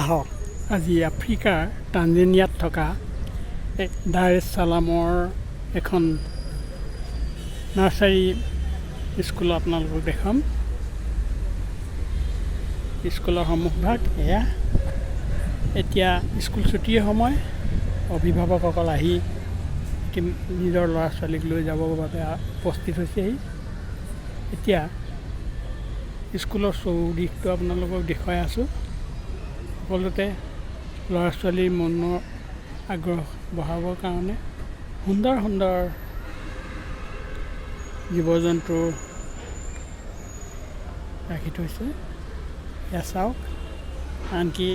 আহক আজি আফ্ৰিকাৰ টানজেনিয়াত থকা দাৰ এছ চালামৰ এখন নাৰ্চাৰী স্কুল আপোনালোকক দেখাম। স্কুলৰ সন্মুখভাগ এয়া। এতিয়া স্কুল ছুটিৰ সময়, অভিভাৱকসকল আহি নিজৰ ল'ৰা ছোৱালীক লৈ যাবৰ বাবে উপস্থিত হৈছেহি। এতিয়া স্কুলৰ চৌদিশটো আপোনালোকক দেখুৱাই আছোঁ। সকলোতে ল'ৰা ছোৱালীৰ মনৰ আগ্ৰহ বঢ়াবৰ কাৰণে সুন্দৰ সুন্দৰ জীৱ জন্তু ৰাখি থৈছে। এয়া চাওক, আনকি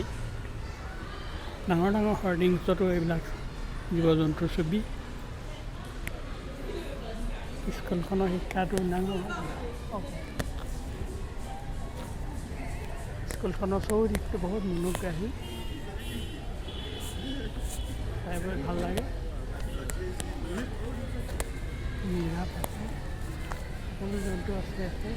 ডাঙৰ ডাঙৰ হৰ্ডিংছতো এইবিলাক জীৱ জন্তুৰ ছবি। স্কুলখনৰ শিক্ষাটো ডাঙৰ। স্কুলখনৰ চৌদিশটো বহুত মনোগ্ৰাহী, চাই বহুত ভাল লাগে। নিৰাপ আছে, সকলো জন্তু আছে।